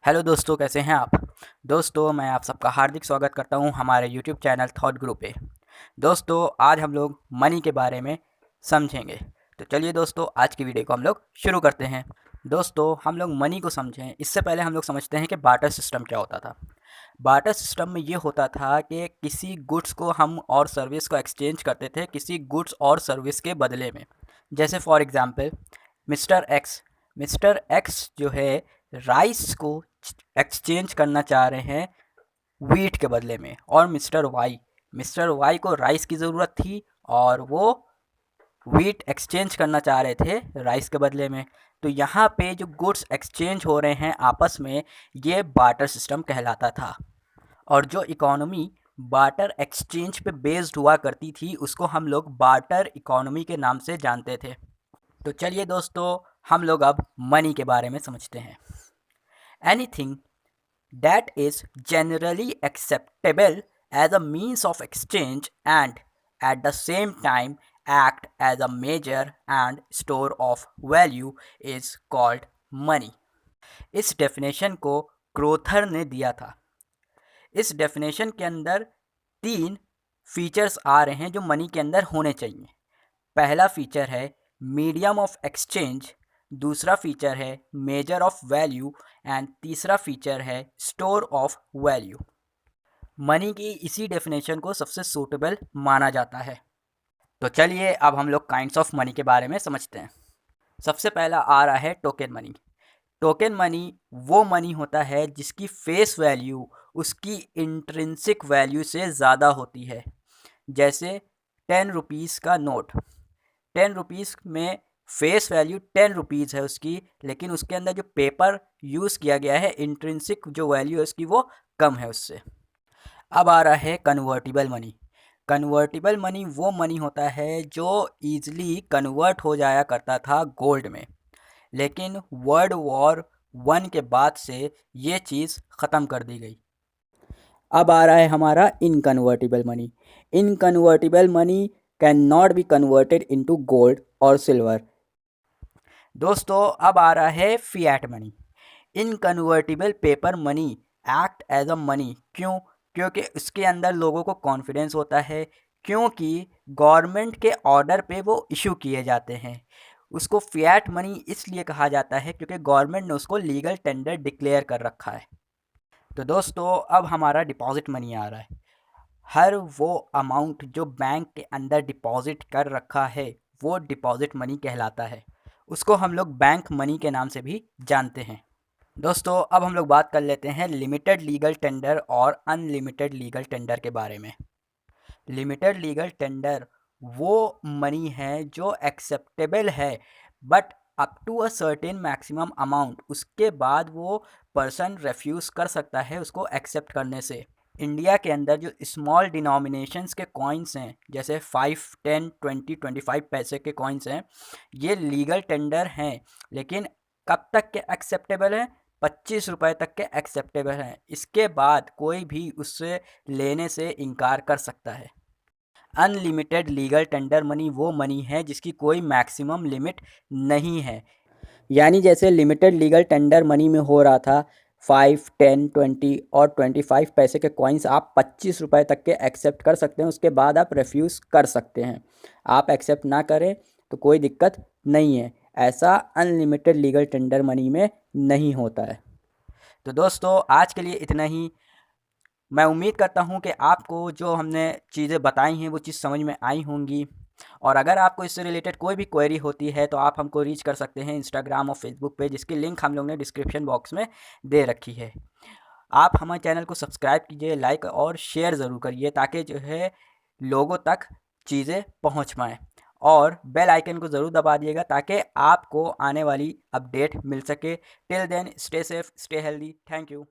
Hello दोस्तों, कैसे हैं आप। दोस्तों, मैं आप सबका हार्दिक स्वागत करता हूं हमारे यूट्यूब चैनल थॉट ग्रुप पे। दोस्तों, आज हम लोग मनी के बारे में समझेंगे। तो चलिए दोस्तों, आज की वीडियो को हम लोग शुरू करते हैं। दोस्तों, हम लोग मनी को समझें इससे पहले हम लोग समझते हैं कि बार्टर सिस्टम क्या होता था। बार्टर सिस्टम में ये होता था कि किसी गुड्स को हम और सर्विस को एक्सचेंज करते थे किसी गुड्स और सर्विस के बदले में। जैसे फॉर एग्ज़ाम्पल मिस्टर एक्स जो है राइस को एक्सचेंज करना चाह रहे हैं वीट के बदले में, और मिस्टर वाई को राइस की ज़रूरत थी और वो वीट एक्सचेंज करना चाह रहे थे राइस के बदले में। तो यहाँ पे जो गुड्स एक्सचेंज हो रहे हैं आपस में, ये बार्टर सिस्टम कहलाता था। और जो इकोनॉमी बार्टर एक्सचेंज पे बेस्ड हुआ करती थी उसको हम लोग बार्टर इकोनॉमी के नाम से जानते थे। तो चलिए दोस्तों, हम लोग अब मनी के बारे में समझते हैं। Anything that is generally acceptable as a means of exchange and at the same time act as a measure and store of value is called money। इस डेफिनेशन को क्रोथर ने दिया था। इस डेफिनेशन के अंदर 3 फीचर्स आ रहे हैं जो मनी के अंदर होने चाहिए। पहला फीचर है मीडियम ऑफ एक्सचेंज, दूसरा फीचर है मेजर ऑफ वैल्यू एंड तीसरा फीचर है स्टोर ऑफ वैल्यू। मनी की इसी डेफिनेशन को सबसे सूटेबल माना जाता है। तो चलिए अब हम लोग काइंड्स ऑफ मनी के बारे में समझते हैं। सबसे पहला आ रहा है टोकन मनी। टोकन मनी वो मनी होता है जिसकी फेस वैल्यू उसकी इंट्रिंसिक वैल्यू से ज़्यादा होती है। जैसे 10 रुपीज़ का नोट, 10 रुपीज़ में फेस वैल्यू 10 रुपीज़ है उसकी, लेकिन उसके अंदर जो पेपर यूज़ किया गया है इंट्रिंसिक जो वैल्यू है उसकी वो कम है उससे। अब आ रहा है कन्वर्टिबल मनी। कन्वर्टिबल मनी वो मनी होता है जो ईज़िली कन्वर्ट हो जाया करता था गोल्ड में, लेकिन वर्ल्ड वॉर 1 के बाद से ये चीज़ ख़त्म कर दी गई। अब आ रहा है हमारा inconvertible money. Inconvertible money can not be converted into gold और सिल्वर। दोस्तों, अब आ रहा है fiat money. Inconvertible paper money act as a money. क्यों? क्योंकि उसके अंदर लोगों को कॉन्फिडेंस होता है, क्योंकि गवर्नमेंट के ऑर्डर पे वो इशू किए जाते हैं। उसको फिएट मनी इसलिए कहा जाता है क्योंकि गवर्नमेंट ने उसको लीगल टेंडर डिक्लेयर कर रखा है। तो दोस्तों, अब हमारा डिपॉजिट मनी आ रहा है। हर वो अमाउंट जो बैंक के अंदर डिपॉजिट कर रखा है वो डिपॉजिट मनी कहलाता है। उसको हम लोग बैंक मनी के नाम से भी जानते हैं। दोस्तों, अब हम लोग बात कर लेते हैं लिमिटेड लीगल टेंडर और अनलिमिटेड लीगल टेंडर के बारे में। लिमिटेड लीगल टेंडर वो मनी है जो एक्सेप्टेबल है, but up to a certain maximum amount, उसके बाद वो पर्सन रेफ्यूज़ कर सकता है उसको एक्सेप्ट करने से। इंडिया के अंदर जो स्मॉल डिनोमिनेशंस के कॉइन्स हैं, जैसे 5, 10, 20, 25 पैसे के कॉइन्स हैं, ये लीगल टेंडर हैं, लेकिन कब तक के एक्सेप्टेबल हैं? 25 रुपये तक के एक्सेप्टेबल हैं। इसके बाद कोई भी उससे लेने से इनकार कर सकता है। अनलिमिटेड लीगल टेंडर मनी वो मनी है जिसकी कोई मैक्सिमम लिमिट नहीं है। यानी जैसे लिमिटेड लीगल टेंडर मनी में हो रहा था 5, 10, 20 और 25 पैसे के कॉइन्स आप 25 रुपये तक के एक्सेप्ट कर सकते हैं, उसके बाद आप रेफ्यूज़ कर सकते हैं। आप एक्सेप्ट ना करें तो कोई दिक्कत नहीं है। ऐसा अनलिमिटेड लीगल टेंडर मनी में नहीं होता है। तो दोस्तों, आज के लिए इतना ही। मैं उम्मीद करता हूँ कि आपको जो हमने चीज़ें बताई हैं वो चीज़ समझ में आई होंगी। और अगर आपको इससे रिलेटेड कोई भी क्वेरी होती है तो आप हमको रीच कर सकते हैं इंस्टाग्राम और फेसबुक पे, जिसकी लिंक हम लोग ने डिस्क्रिप्शन बॉक्स में दे रखी है। आप हमारे चैनल को सब्सक्राइब कीजिए, लाइक और शेयर ज़रूर करिए, ताकि जो है लोगों तक चीज़ें पहुँच पाएँ। और बेल आइकन को ज़रूर दबा दिएगा ताकि आपको आने वाली अपडेट मिल सके। Till then, stay safe, stay healthy. Thank you.